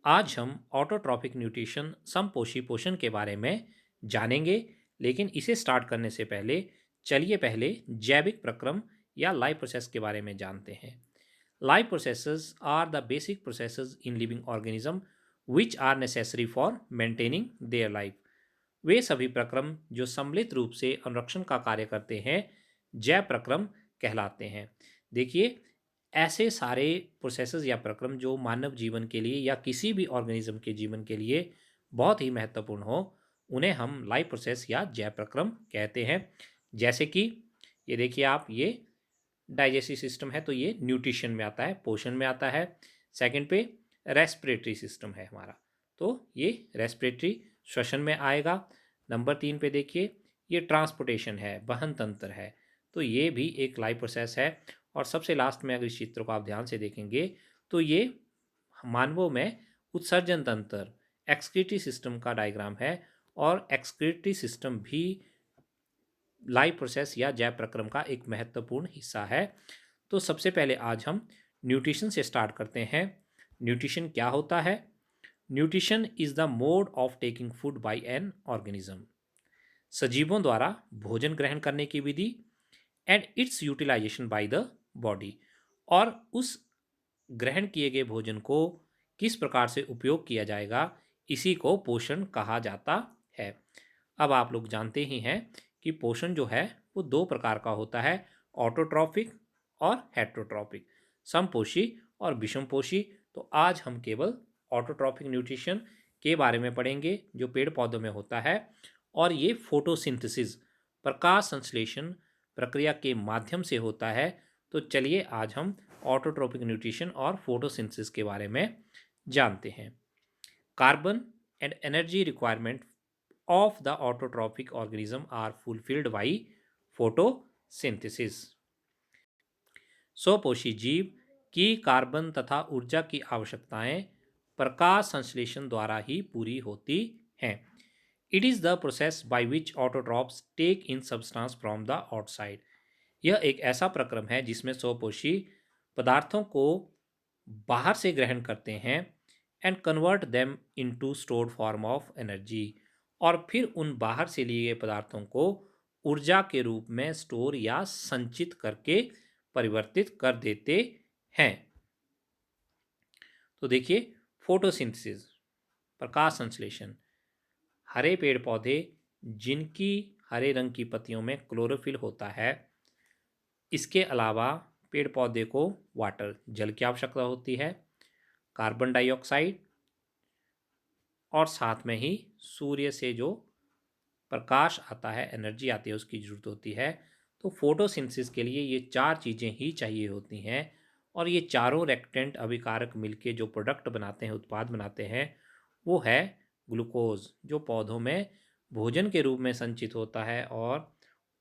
आज हम autotrophic nutrition समपोषी पोषण के बारे में जानेंगे। लेकिन इसे स्टार्ट करने से पहले चलिए पहले जैविक प्रक्रम या लाइफ प्रोसेस के बारे में जानते हैं। Life processes are the basic processes in living organism which are necessary for maintaining their life. वे सभी प्रक्रम जो सम्मिलित रूप से अनुरक्षण का कार्य करते हैं जैव प्रक्रम कहलाते हैं। देखिए, ऐसे सारे प्रोसेसेस या प्रक्रम जो मानव जीवन के लिए या किसी भी ऑर्गेनिज्म के जीवन के लिए बहुत ही महत्वपूर्ण हो, उन्हें हम लाइफ प्रोसेस या जैव प्रक्रम कहते हैं। जैसे कि ये देखिए आप, ये डाइजेस्टिव सिस्टम है तो ये न्यूट्रिशन में आता है, पोषण में आता है। सेकंड पे रेस्पिरेटरी सिस्टम है हमारा, तो ये रेस्पिरेटरी श्वसन में आएगा। नंबर 3 पे देखिए, ये ट्रांसपोर्टेशन है, वहन तंत्र है, तो ये भी एक लाइफ प्रोसेस है। और सबसे लास्ट में अगर इस चित्र को आप ध्यान से देखेंगे तो ये मानवों में उत्सर्जन तंत्र एक्सक्रीटरी सिस्टम का डायग्राम है। और एक्सक्रीटरी सिस्टम भी लाइफ प्रोसेस या जैव प्रक्रम का एक महत्वपूर्ण हिस्सा है। तो सबसे पहले आज हम न्यूट्रिशन से स्टार्ट करते हैं। न्यूट्रिशन क्या होता है? Nutrition is the mode of taking food by an organism. सजीवों द्वारा भोजन ग्रहण करने की विधि and its utilization by the body. और उस ग्रहण किए गए भोजन को किस प्रकार से उपयोग किया जाएगा, इसी को पोषण कहा जाता है। अब आप लोग जानते ही हैं कि पोषण जो है वो दो प्रकार का होता है, ऑटोट्रॉपिक और हेट्रोट्रॉपिक, समपोषी और विषमपोषी। तो आज हम केवल ऑटोट्रॉपिक न्यूट्रिशन के बारे में पढ़ेंगे जो पेड़ पौधों में होता है। और ये फोटोसिंथेसिस, प्रकाश संश्लेषण प्रक्रिया के माध्यम से होता है। तो चलिए आज हम ऑटोट्रोपिक न्यूट्रिशन और फोटोसिंथेसिस के बारे में जानते हैं। Carbon and energy requirement of the autotrophic organism are fulfilled by photosynthesis. स्वपोषी जीव की कार्बन तथा ऊर्जा की आवश्यकताएं प्रकाश संश्लेषण द्वारा ही पूरी होती हैं। It is the process by which autotrophs take in substance from the outside. यह एक ऐसा प्रक्रम है जिसमें स्वपोषी पदार्थों को बाहर से ग्रहण करते हैं and convert them into stored form of energy. और फिर उन बाहर से लिए गए पदार्थों को ऊर्जा के रूप में स्टोर या संचित करके परिवर्तित कर देते हैं। तो देखिए, फोटोसिंथेसिस, प्रकाश संश्लेषण। हरे पेड़ पौधे जिनकी हरे रंग की पत्तियों में क्लोरोफिल होता है, इसके अलावा पेड़ पौधे को वाटर, जल की आवश्यकता होती है, कार्बन डाइऑक्साइड, और साथ में ही सूर्य से जो प्रकाश आता है, एनर्जी आती है, उसकी ज़रूरत होती है। तो फोटोसिंथेसिस के लिए ये चार चीज़ें ही चाहिए होती हैं। और ये चारों रेक्टेंट अभिकारक मिलके जो प्रोडक्ट बनाते हैं, उत्पाद बनाते हैं, वो है ग्लूकोज, जो पौधों में भोजन के रूप में संचित होता है, और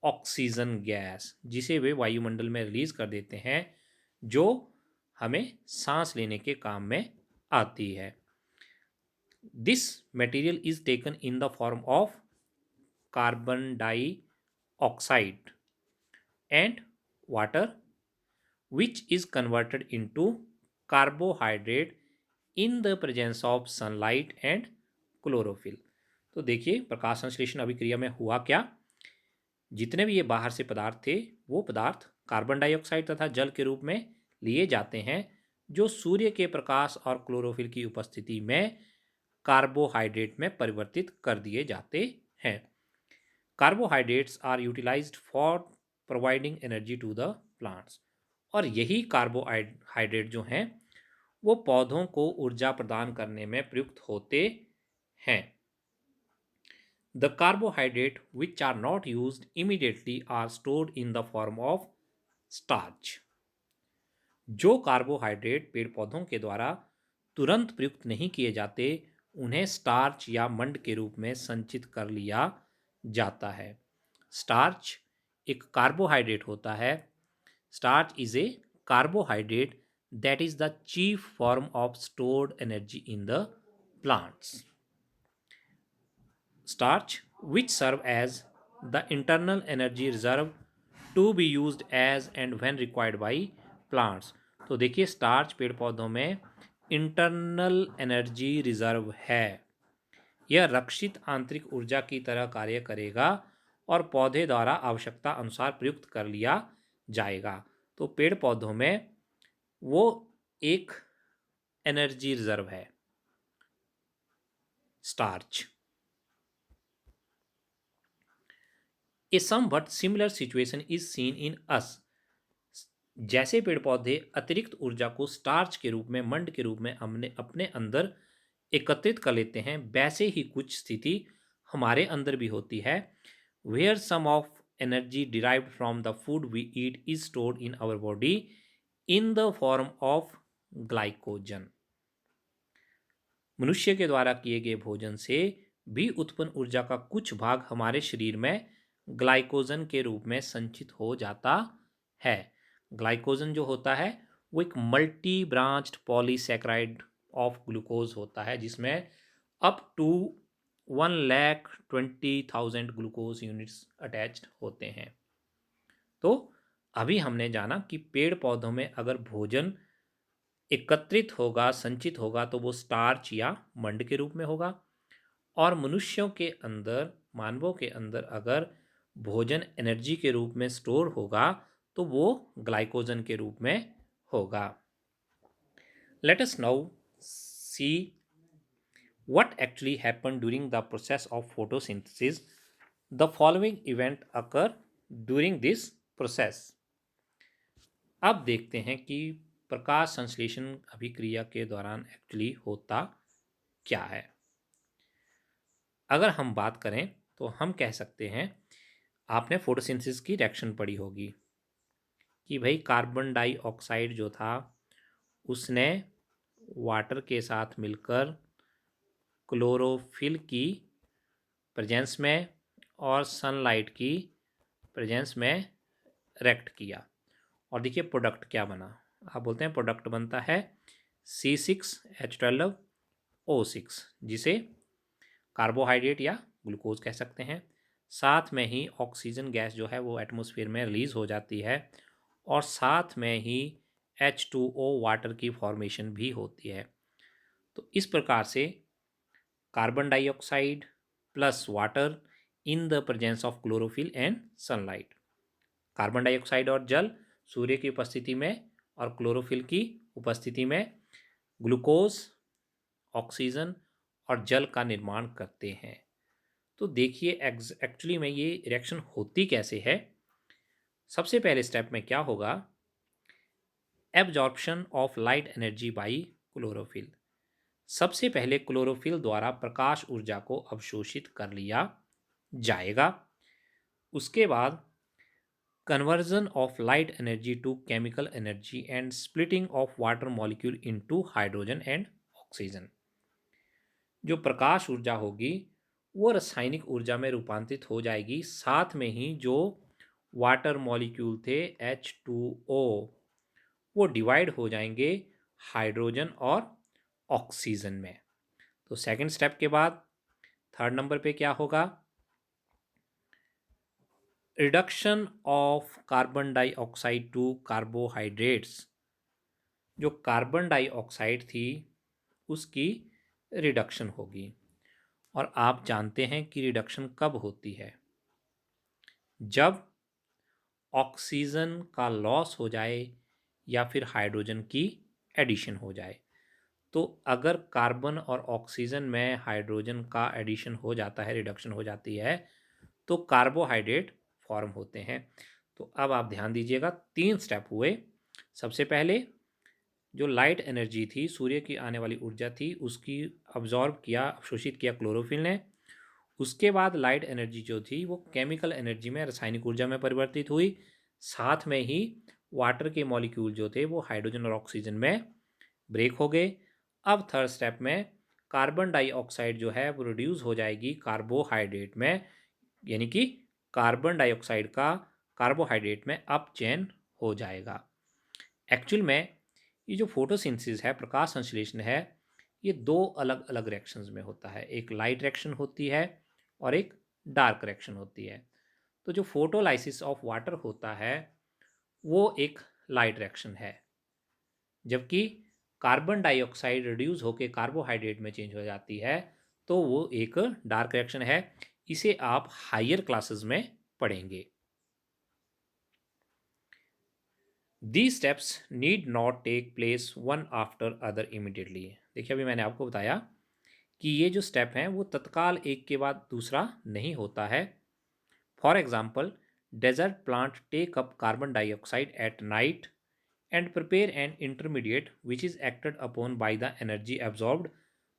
ऑक्सीजन गैस, जिसे वे वायुमंडल में रिलीज कर देते हैं, जो हमें सांस लेने के काम में आती है। This material is taken in the form of carbon dioxide and water which is converted into carbohydrate in the presence of sunlight and chlorophyll। तो देखिए, प्रकाश संश्लेषण अभिक्रिया में हुआ क्या? जितने भी ये बाहर से पदार्थ थे, वो पदार्थ कार्बन डाइऑक्साइड तथा जल के रूप में लिए जाते हैं, जो सूर्य के प्रकाश और क्लोरोफिल की उपस्थिति में कार्बोहाइड्रेट में परिवर्तित कर दिए जाते हैं। Carbohydrates are utilised for providing energy to the plants. और यही कार्बोहाइड्रेट जो हैं वो पौधों को ऊर्जा प्रदान करने में प्रयुक्त होते हैं। The carbohydrate which are not used immediately are stored in the form of starch. जो कार्बोहाइड्रेट पेड़ पौधों के द्वारा तुरंत प्रयुक्त नहीं किए जाते, उन्हें स्टार्च या मंड के रूप में संचित कर लिया जाता है। स्टार्च एक कार्बोहाइड्रेट होता है। Starch is a carbohydrate that is the chief form of stored energy in the plants. Starch, which serve as the internal energy reserve to be used as and when required by plants। तो देखिए, starch पेड़ पौधों में internal energy reserve है। यह रक्षित आंतरिक ऊर्जा की तरह कार्य करेगा और पौधे द्वारा आवश्यकता अनुसार प्रयुक्त कर लिया जाएगा। तो पेड़ पौधों में वो एक एनर्जी रिजर्व है, starch. A somewhat similar situation is seen in us. जैसे पेड़ पौधे अतिरिक्त ऊर्जा को स्टार्च के रूप में, मंड के रूप में हमने अपने अंदर एकत्रित कर लेते हैं, वैसे ही कुछ स्थिति हमारे अंदर भी होती है। Where some of energy derived from the food we eat is stored in our body in the form of glycogen. मनुष्य के द्वारा किए गए भोजन से भी उत्पन्न ऊर्जा का कुछ भाग हमारे शरीर में ग्लाइकोजन के रूप में संचित हो जाता है। ग्लाइकोजन जो होता है वो एक multi branched polysaccharide of glucose होता है, जिसमें up to 1,20,000 glucose units attached होते हैं। तो अभी हमने जाना कि पेड़ पौधों में अगर भोजन एकत्रित होगा, संचित होगा, तो वो स्टार्च या मंड के रूप में होगा। और मनुष्यों के अंदर, मानवों के अंदर अगर भोजन एनर्जी के रूप में स्टोर होगा तो वो ग्लाइकोजन के रूप में होगा। Let us now see what actually happened during the process of photosynthesis. The following event occur during this process. अब देखते हैं कि प्रकाश संश्लेषण अभिक्रिया के दौरान एक्चुअली होता क्या है। अगर हम बात करें तो हम कह सकते हैं, आपने फोटोसिंथेसिस की रिएक्शन पढ़ी होगी कि भाई कार्बन डाइऑक्साइड जो था उसने वाटर के साथ मिलकर क्लोरोफिल की प्रेजेंस में और सनलाइट की प्रेजेंस में रिएक्ट किया, और देखिए प्रोडक्ट क्या बना। आप बोलते हैं प्रोडक्ट बनता है C6H12O6, जिसे कार्बोहाइड्रेट या ग्लूकोज कह सकते हैं। साथ में ही ऑक्सीजन गैस जो है वो एटमॉस्फेयर में रिलीज हो जाती है, और साथ में ही H2O वाटर की फॉर्मेशन भी होती है। तो इस प्रकार से carbon dioxide plus water in the presence of chlorophyll and sunlight. Carbon dioxide और जल सूर्य की उपस्थिति में और क्लोरोफिल की उपस्थिति में ग्लूकोज, ऑक्सीजन और जल का निर्माण करते हैं। तो देखिए एक्चुअली में ये रिएक्शन होती कैसे है। सबसे पहले स्टेप में क्या होगा, absorption of light energy by chlorophyll. सबसे पहले क्लोरोफिल द्वारा प्रकाश ऊर्जा को अवशोषित कर लिया जाएगा। उसके बाद conversion of light energy to chemical energy and splitting of water molecule into hydrogen and oxygen. जो प्रकाश ऊर्जा होगी वो रासायनिक ऊर्जा में रूपांतरित हो जाएगी। साथ में ही जो वाटर मॉलिक्यूल थे H2O वो डिवाइड हो जाएंगे हाइड्रोजन और ऑक्सीजन में। तो सेकंड स्टेप के बाद थर्ड नंबर पे क्या होगा, reduction of carbon dioxide to carbohydrates. जो कार्बन डाइऑक्साइड थी उसकी रिडक्शन होगी, और आप जानते हैं कि रिडक्शन कब होती है, जब ऑक्सीजन का लॉस हो जाए या फिर हाइड्रोजन की एडिशन हो जाए। तो अगर कार्बन और ऑक्सीजन में हाइड्रोजन का एडिशन हो जाता है, रिडक्शन हो जाती है, तो कार्बोहाइड्रेट फॉर्म होते हैं। तो अब आप ध्यान दीजिएगा, तीन स्टेप हुए। सबसे पहले जो लाइट एनर्जी थी, सूर्य की आने वाली ऊर्जा थी, उसकी अब्जॉर्ब किया, अवशोषित किया क्लोरोफिल ने। उसके बाद लाइट एनर्जी जो थी वो केमिकल एनर्जी में, रासायनिक ऊर्जा में परिवर्तित हुई। साथ में ही वाटर के मॉलिक्यूल जो थे वो हाइड्रोजन और ऑक्सीजन में ब्रेक हो गए। अब थर्ड स्टेप में कार्बन डाइऑक्साइड जो है वो रिड्यूस हो जाएगी कार्बोहाइड्रेट में, यानी कि कार्बन डाइऑक्साइड का कार्बोहाइड्रेट में अप चेन हो जाएगा। एक्चुअल में ये जो फोटोसिंथेसिस है, प्रकाश संश्लेषण है, ये दो अलग अलग रिएक्शंस में होता है। एक लाइट रिएक्शन होती है और एक डार्क रिएक्शन होती है। तो जो फोटोलाइसिस ऑफ वाटर होता है वो एक लाइट रिएक्शन है, जबकि कार्बन डाइऑक्साइड रिड्यूस होकर कार्बोहाइड्रेट में चेंज हो जाती है, तो वो एक डार्क रिएक्शन है। इसे आप हायर क्लासेस में पढ़ेंगे। These steps need not take place one after other immediately। देखिए अभी मैंने आपको बताया कि ये जो स्टेप हैं वो तत्काल एक के बाद दूसरा नहीं होता है। For example, desert plant take up carbon dioxide at night and prepare an intermediate which is acted upon by the energy absorbed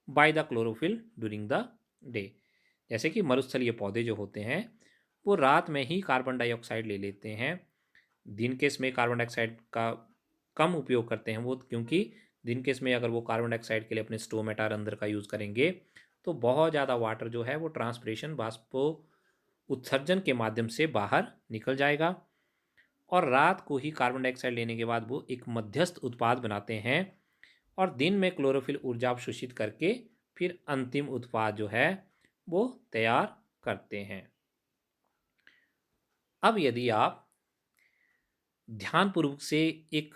by the chlorophyll during the day। जैसे कि मरुस्थलीय पौधे जो होते हैं वो रात में ही कार्बन डाइऑक्साइड ले लेते हैं। दिन के समय कार्बन डाइऑक्साइड का कम उपयोग करते हैं वो, क्योंकि दिन के समय अगर वो कार्बन डाइऑक्साइड के लिए अपने स्टोमेटा रंध्र का यूज़ करेंगे तो बहुत ज़्यादा वाटर जो है वो ट्रांसपिरेशन वाष्पो उत्सर्जन के माध्यम से बाहर निकल जाएगा, और रात को ही कार्बन डाइऑक्साइड लेने के बाद वो एक मध्यस्थ उत्पाद बनाते हैं और दिन में क्लोरोफिल ऊर्जा अवशोषित करके फिर अंतिम उत्पाद जो है वो तैयार करते हैं। अब यदि आप ध्यानपूर्वक से एक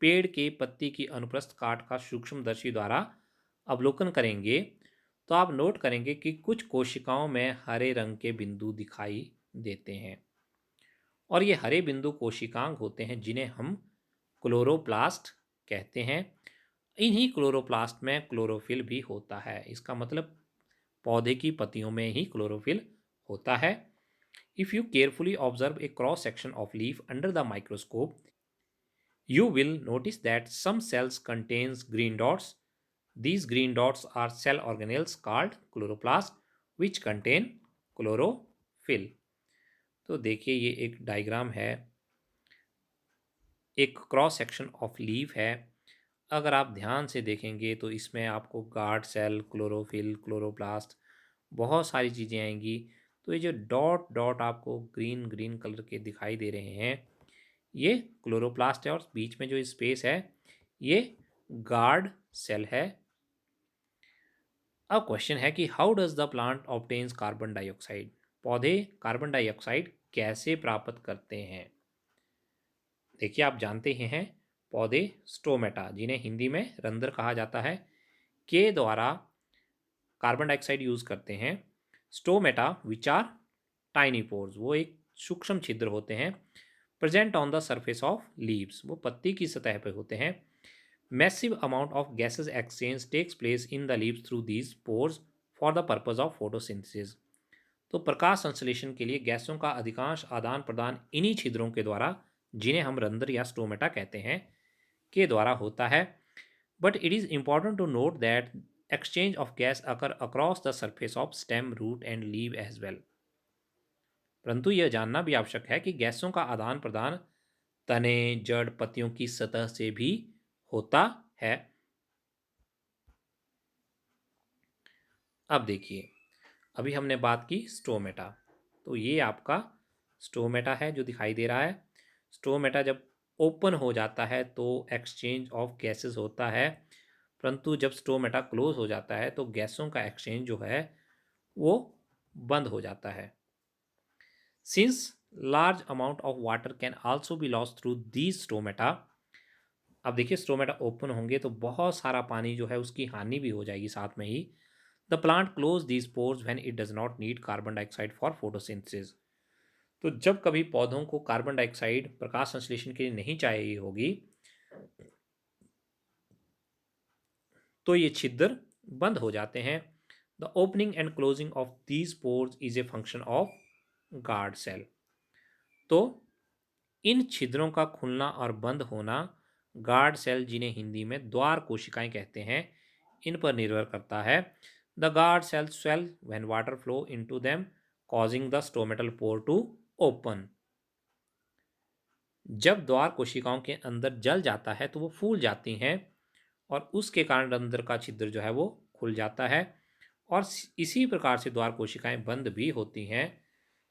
पेड़ के पत्ती की अनुप्रस्थ काट का सूक्ष्मदर्शी द्वारा अवलोकन करेंगे तो आप नोट करेंगे कि कुछ कोशिकाओं में हरे रंग के बिंदु दिखाई देते हैं, और ये हरे बिंदु कोशिकांग होते हैं जिन्हें हम क्लोरोप्लास्ट कहते हैं। इन्हीं क्लोरोप्लास्ट में क्लोरोफिल भी होता है। इसका मतलब पौधे की पत्तियों में ही क्लोरोफिल होता है। If you carefully observe a cross section of leaf under the microscope, you will notice that some cells contains green dots. These green dots are cell organelles called chloroplast which contain chlorophyll। तो देखिए ये एक diagram है, एक cross section of leaf है। अगर आप ध्यान से देखेंगे तो इसमें आपको गार्ड सेल, क्लोरोफिल, क्लोरोप्लास्ट, बहुत सारी चीज़ें आएंगी। तो ये जो डॉट डॉट आपको ग्रीन ग्रीन कलर के दिखाई दे रहे हैं ये क्लोरोप्लास्ट है, और बीच में जो स्पेस है ये गार्ड सेल है। अब क्वेश्चन है कि how does the plant obtains carbon dioxide. पौधे कार्बन डाइऑक्साइड कैसे प्राप्त करते हैं। देखिए आप जानते ही हैं पौधे स्टोमेटा, जिन्हें हिंदी में रंध्र कहा जाता है, के द्वारा कार्बन डाइऑक्साइड यूज करते हैं। Stomata which are tiny pores, वो एक सूक्ष्म छिद्र होते हैं। Present on the surface of leaves, वो पत्ती की सतह पर होते हैं। Massive amount of gases exchange takes place in the leaves through these pores for the purpose of photosynthesis. तो प्रकाश संश्लेषण के लिए गैसों का अधिकांश आदान प्रदान इन्हीं छिद्रों के द्वारा, जिन्हें हम रंध्र या स्टोमेटा कहते हैं, के द्वारा होता है। But it is important to note that exchange of gas occur across the surface of stem, root and leaf as well। परंतु यह जानना भी आवश्यक है कि गैसों का आदान प्रदान तने, जड़, पत्तियों की सतह से भी होता है। अब देखिए अभी हमने बात की स्टोमेटा, तो ये आपका स्टोमेटा है जो दिखाई दे रहा है। स्टोमेटा जब ओपन हो जाता है तो एक्सचेंज ऑफ गैसेस होता है, परंतु जब स्टोमेटा क्लोज हो जाता है तो गैसों का एक्सचेंज जो है वो बंद हो जाता है। Since large amount of water can also be lost through these stomata. अब देखिए स्टोमेटा ओपन होंगे तो बहुत सारा पानी जो है उसकी हानि भी हो जाएगी साथ में ही। The plant close these pores when it does not need carbon dioxide for photosynthesis. तो जब कभी पौधों को कार्बन डाइऑक्साइड प्रकाश संश्लेषण के लिए नहीं चाहिए होगी तो ये छिद्र बंद हो जाते हैं। The opening and closing of these pores is a function of guard cell. तो इन छिद्रों का खुलना और बंद होना गार्ड सेल, जिन्हें हिंदी में द्वार कोशिकाएं कहते हैं, इन पर निर्भर करता है। The guard cell swell when water flow into them causing the stomatal pore to open. जब द्वार कोशिकाओं के अंदर जल जाता है तो वो फूल जाती हैं और उसके कारण रंध्र का छिद्र जो है वो खुल जाता है, और इसी प्रकार से द्वार कोशिकाएं बंद भी होती हैं,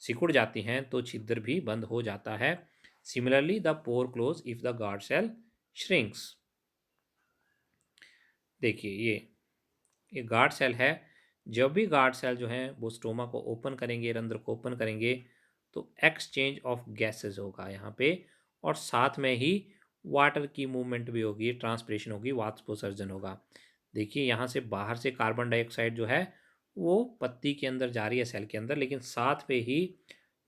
सिकुड़ जाती हैं तो छिद्र भी बंद हो जाता है। Similarly the pore close if the guard cell shrinks. देखिए ये गार्ड सेल है। जब भी गार्ड सेल जो है वो स्टोमा को ओपन करेंगे, रंध्र को ओपन करेंगे, तो एक्सचेंज ऑफ गैसेस होगा यहाँ पे, और साथ में ही वाटर की मूवमेंट भी होगी, ट्रांसपिरेशन होगी, वाष्पोत्सर्जन होगा। देखिए यहाँ से बाहर से कार्बन डाइऑक्साइड जो है वो पत्ती के अंदर जा रही है, सेल के अंदर, लेकिन साथ में ही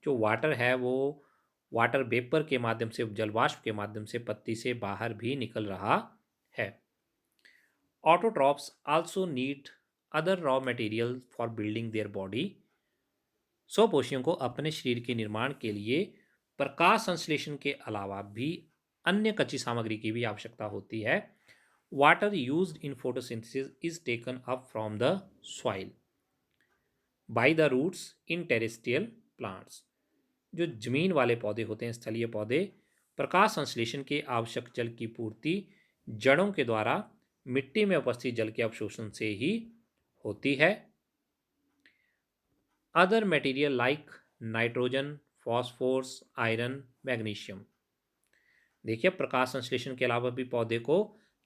जो वाटर है वो वाटर वेपर के माध्यम से, जलवाष्प के माध्यम से पत्ती से बाहर भी निकल रहा है। Autotrophs also need other raw material for building their body. स्वपोषियों को अपने शरीर के निर्माण के लिए प्रकाश संश्लेषण के अलावा भी अन्य कच्ची सामग्री की भी आवश्यकता होती है। Water used in photosynthesis is taken up from the soil by the roots in terrestrial plants. जो जमीन वाले पौधे होते हैं, स्थलीय पौधे, प्रकाश संश्लेषण के आवश्यक जल की पूर्ति जड़ों के द्वारा मिट्टी में उपस्थित जल के अवशोषण से ही होती है। Other material like nitrogen, phosphorus, iron, magnesium. देखिए प्रकाश संश्लेषण के अलावा भी पौधे को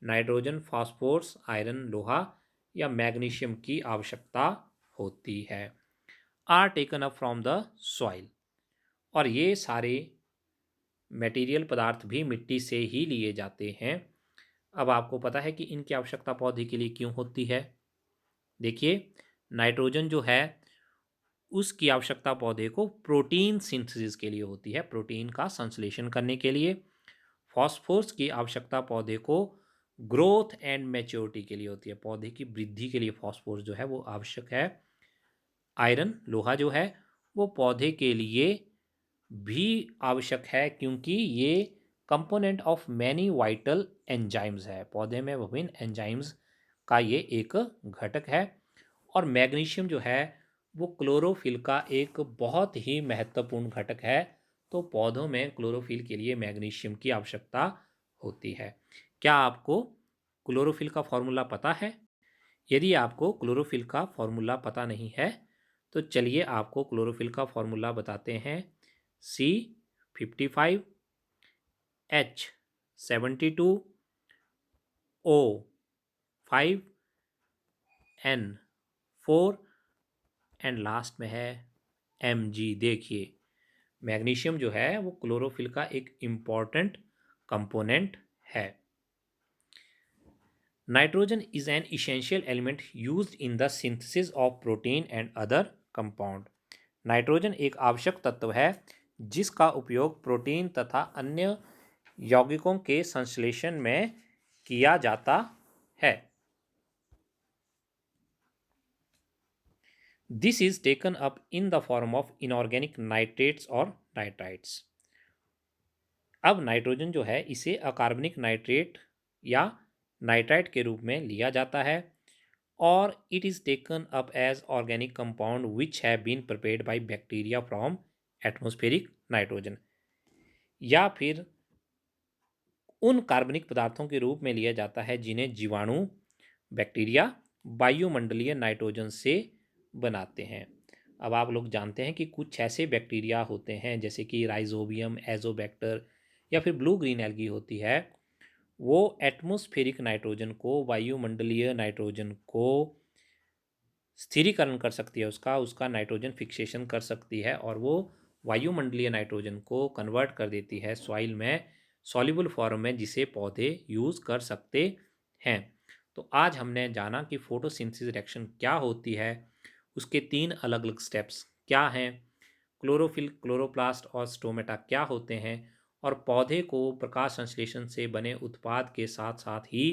नाइट्रोजन, फॉस्फोरस, आयरन, लोहा या मैग्नीशियम की आवश्यकता होती है। Are taken up from the soil. और ये सारे मटेरियल पदार्थ भी मिट्टी से ही लिए जाते हैं। अब आपको पता है कि इनकी आवश्यकता पौधे के लिए क्यों होती है। देखिए नाइट्रोजन जो है उसकी आवश्यकता पौधे को प्रोटीन सिंथेसिस के लिए होती है, प्रोटीन का संश्लेषण करने के लिए। फॉस्फोरस की आवश्यकता पौधे को ग्रोथ एंड मैच्योरिटी के लिए होती है, पौधे की वृद्धि के लिए फॉस्फोरस जो है वो आवश्यक है। आयरन, लोहा जो है वो पौधे के लिए भी आवश्यक है, क्योंकि ये component of many vital enzymes है, पौधे में विभिन्न एंजाइम्स का ये एक घटक है। और मैग्नीशियम जो है वो क्लोरोफिल का एक बहुत ही महत्वपूर्ण घटक है, तो पौधों में क्लोरोफिल के लिए मैग्नीशियम की आवश्यकता होती है। क्या आपको क्लोरोफिल का फॉर्मूला पता है? यदि आपको क्लोरोफिल का फॉर्मूला पता नहीं है तो चलिए आपको क्लोरोफिल का फॉर्मूला बताते हैं। C55, H72, O5, N4 and last में है Mg। देखिए मैग्नीशियम जो है वो क्लोरोफिल का एक इम्पॉर्टेंट कंपोनेंट है। Nitrogen is an essential element used in the synthesis of protein and other compound. Nitrogen एक आवश्यक तत्व है जिसका उपयोग प्रोटीन तथा अन्य यौगिकों के संश्लेषण में किया जाता है। This is taken up in the form of inorganic nitrates और नाइट्राइट्स। अब नाइट्रोजन जो है इसे अकार्बनिक नाइट्रेट या नाइट्राइट के रूप में लिया जाता है, और it is taken up as organic compound which have been prepared by bacteria from atmospheric nitrogen. या फिर उन कार्बनिक पदार्थों के रूप में लिया जाता है जिन्हें जीवाणु, बैक्टीरिया वायुमंडलीय नाइट्रोजन से बनाते हैं। अब आप लोग जानते हैं कि कुछ ऐसे बैक्टीरिया होते हैं जैसे कि राइजोबियम, एजोबैक्टर या फिर ब्लू ग्रीन एल्गी होती है, वो एटमॉस्फेरिक नाइट्रोजन को, वायुमंडलीय नाइट्रोजन को स्थिरीकरण कर सकती है, उसका उसका नाइट्रोजन फिक्सेशन कर सकती है, और वो वायुमंडलीय नाइट्रोजन को कन्वर्ट कर देती है सॉइल में सॉल्युबल फॉर्म में, जिसे पौधे यूज़ कर सकते हैं। तो आज हमने जाना कि फोटोसिंथेसिस रिएक्शन क्या होती है, उसके 3 अलग अलग स्टेप्स क्या हैं, क्लोरोफिल, क्लोरोप्लास्ट और स्टोमेटा क्या होते हैं, और पौधे को प्रकाश संश्लेषण से बने उत्पाद के साथ साथ ही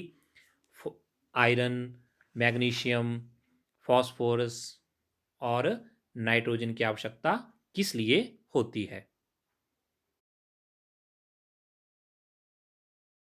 आयरन, मैग्नीशियम, फॉस्फोरस और नाइट्रोजन की आवश्यकता किस लिए होती है।